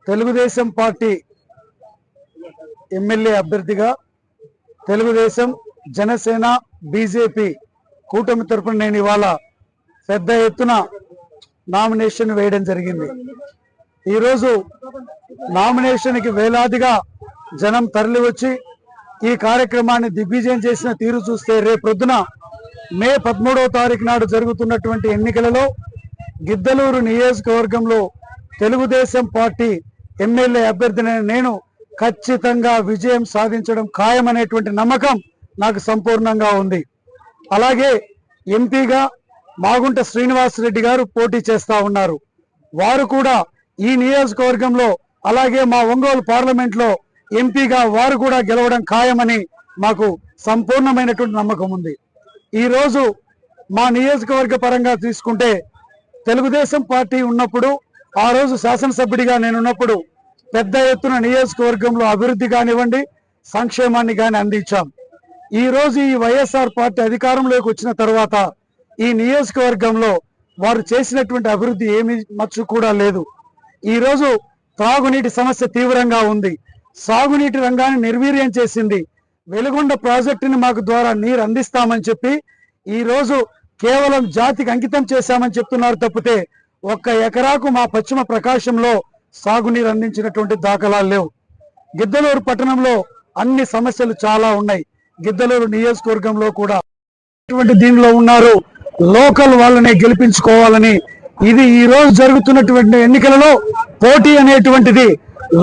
Telugu Desam party MLA అభ్యర్థిగా Telugu Desam Janasena BJP కూటమి తరపున నేను ఇవాళ పెద్ద ఎత్తున నామినేషన్ వేయడం జరిగింది. ఈరోజు నామినేషన్కి వేలాదిగా జనం తరలి వచ్చి ఈ కార్యక్రమాన్ని దిగ్విజయం చేసిన తీరు చూస్తే రేపొద్దున మే 13వ తారీఖు నాడు జరుగుతున్నటువంటి ఎన్నికలలో గిద్దలూరు నియోజకవర్గంలో తెలుగుదేశం పార్టీ ఎమ్మెల్యే అభ్యర్థిని నేను ఖచ్చితంగా విజయం సాధించడం ఖాయమనేటువంటి నమ్మకం నాకు సంపూర్ణంగా ఉంది. అలాగే ఎంపీగా మాగుంట శ్రీనివాసరెడ్డి గారు పోటీ చేస్తా ఉన్నారు. వారు కూడా ఈ నియోజకవర్గంలో అలాగే మా ఒంగోలు పార్లమెంట్లో ఎంపీగా వారు కూడా గెలవడం ఖాయమని మాకు సంపూర్ణమైనటువంటి నమ్మకం ఉంది. ఈరోజు మా నియోజకవర్గ పరంగా తీసుకుంటే తెలుగుదేశం పార్టీ ఉన్నప్పుడు ఆ రోజు శాసనసభ్యుడిగా నేనున్నప్పుడు పెద్ద ఎత్తున నియోజకవర్గంలో అభివృద్ధి కానివ్వండి సంక్షేమాన్ని కానీ అందించాం. ఈ రోజు ఈ వైఎస్ఆర్ పార్టీ అధికారంలోకి వచ్చిన తర్వాత ఈ నియోజకవర్గంలో వారు చేసినటువంటి అభివృద్ధి ఏమీ మచ్చు కూడా లేదు. ఈరోజు త్రాగునీటి సమస్య తీవ్రంగా ఉంది. సాగునీటి రంగాన్ని నిర్వీర్యం చేసింది. వెలుగొండ ప్రాజెక్టుని మాకు ద్వారా నీరు అందిస్తామని చెప్పి ఈరోజు కేవలం జాతికి అంకితం చేశామని చెప్తున్నారు తప్పితే 1 ఎకరాకు మా పశ్చిమ ప్రకాశంలో సాగునీరు అందించినటువంటి దాఖలాలు లేవు. గిద్దలూరు పట్టణంలో అన్ని సమస్యలు చాలా ఉన్నాయి. గిద్దలూరు నియోజకవర్గంలో కూడా దీనిలో ఉన్నారు. లోకల్ వాళ్ళని గెలిపించుకోవాలని ఇది ఈ రోజు జరుగుతున్నటువంటి ఎన్నికలలో పోటీ అనేటువంటిది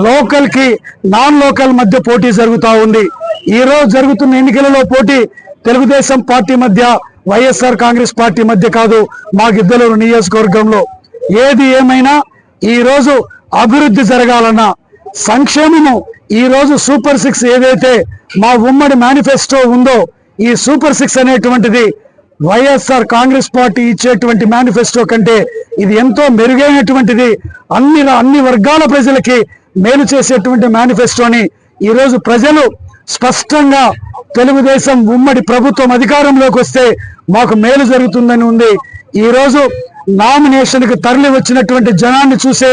లోకల్ కి నాన్ లోకల్ మధ్య పోటీ జరుగుతూ ఉంది. ఈ రోజు జరుగుతున్న ఎన్నికలలో పోటీ తెలుగుదేశం పార్టీ మధ్య వైఎస్ఆర్ కాంగ్రెస్ పార్టీ మధ్య కాదు, మా గిద్దలూరు నియోజకవర్గంలో. ఏది ఏమైనా ఈ రోజు అభివృద్ధి జరగాలన్నా సంక్షేమము ఈ రోజు సూపర్ 6 ఏదైతే మా ఉమ్మడి మేనిఫెస్టో ఉందో ఈ సూపర్ 6 అనేటువంటిది వైఎస్ఆర్ కాంగ్రెస్ పార్టీ ఇచ్చేటువంటి మేనిఫెస్టో కంటే ఇది ఎంతో మెరుగైనటువంటిది. అన్ని వర్గాల ప్రజలకి మేలు చేసేటువంటి మేనిఫెస్టోని ఈరోజు ప్రజలు స్పష్టంగా తెలుగుదేశం ఉమ్మడి ప్రభుత్వం అధికారంలోకి వస్తే మాకు మేలు జరుగుతుందని ఉంది. ఈరోజు నామినేషన్కి తరలి వచ్చినటువంటి జనాన్ని చూసే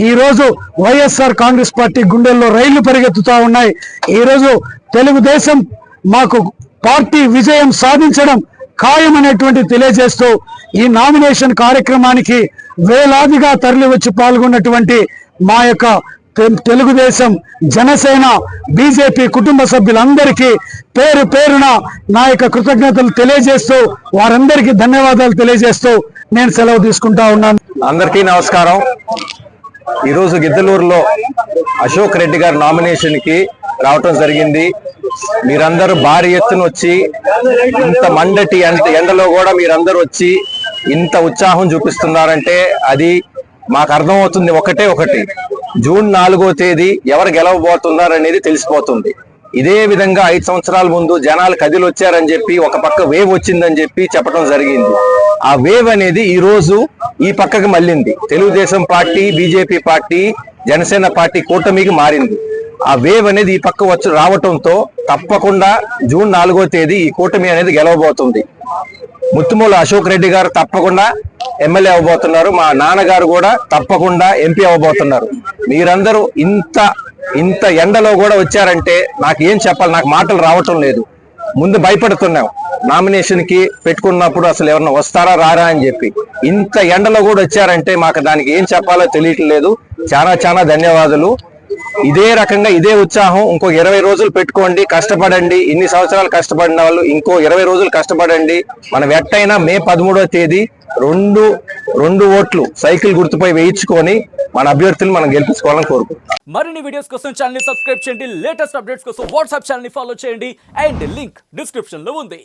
ఈరోజు వైఎస్ఆర్ కాంగ్రెస్ పార్టీ గుండెల్లో రైళ్లు పరిగెత్తుతా ఉన్నాయి. ఈరోజు తెలుగుదేశం మాకు పార్టీ విజయం సాధించడం ఖాయమనేటువంటి తెలియజేస్తూ ఈ నామినేషన్ కార్యక్రమానికి వేలాదిగా తరలి వచ్చి పాల్గొన్నటువంటి మా యొక్క తెలుగుదేశం జనసేన బీజేపీ కుటుంబ సభ్యులందరికీ పేరు పేరున నా యొక్క కృతజ్ఞతలు తెలియజేస్తూ వారందరికీ ధన్యవాదాలు తెలియజేస్తూ నేను సెలవు తీసుకుంటా ఉన్నాను. అందరికీ నమస్కారం. ఈరోజు గిద్దలూరులో అశోక్ రెడ్డి గారి నామినేషన్ కి రావటం జరిగింది. మీరందరూ భారీ ఎత్తున వచ్చి ఇంత మండటి ఎండలో కూడా మీరందరూ వచ్చి ఇంత ఉత్సాహం చూపిస్తున్నారంటే అది మాకు అర్థమవుతుంది. ఒకటి జూన్ 4వ తేదీ ఎవరు గెలవబోతున్నారనేది తెలిసిపోతుంది. ఇదే విధంగా 5 సంవత్సరాల ముందు జనాలు కదిలి వచ్చారని చెప్పి ఒక పక్క వేవ్ వచ్చిందని చెప్పి చెప్పడం జరిగింది. ఆ వేవ్ అనేది ఈ రోజు ఈ పక్కకి మళ్ళింది. Telugu Desam party, BJP party, Janasena party కూటమికి మారింది. ఆ వేవ్ అనేది ఈ పక్క రావటంతో తప్పకుండా జూన్ 4వ తేదీ ఈ కూటమి అనేది గెలవబోతుంది. ముత్తుమూల అశోక్ రెడ్డి గారు తప్పకుండా ఎమ్మెల్యే అవ్వబోతున్నారు. మా నాన్నగారు కూడా తప్పకుండా ఎంపీ అవ్వబోతున్నారు. మీరందరూ ఇంత ఎండలో కూడా వచ్చారంటే నాకు ఏం చెప్పాలి, నాకు మాటలు రావటం లేదు. ముందు భయపడుతున్నాం నామినేషన్ కి పెట్టుకున్నప్పుడు అసలు ఎవరన్నా వస్తారా రారా అని చెప్పి. ఇంత ఎండలో కూడా వచ్చారంటే మాకు దానికి ఏం చెప్పాలో తెలియట్లేదు. చాలా ధన్యవాదాలు. ఇదే రకంగా ఇదే ఉత్సాహం ఇంకో 20 రోజులు పెట్టుకోండి, కష్టపడండి. ఇన్ని సంవత్సరాలు కష్టపడిన వాళ్ళు ఇంకో 20 రోజులు కష్టపడండి. మనం ఎట్టయినా మే 13వ తేదీ రెండు ఓట్లు సైకిల్ గుర్తుపై వేయించుకొని మన అభ్యర్థులు మనం గెలిపించుకోవాలని కోరుకుంటున్నాం. మరిన్ని వీడియోస్ కోసం ఛానల్ ని సబ్స్క్రైబ్ చేయండి. లేటెస్ట్ అప్డేట్స్ కోసం వాట్సాప్ ఛానల్ ని ఫాలో చేయండి. అండ్ లింక్ డిస్క్రిప్షన్ లో ఉంది.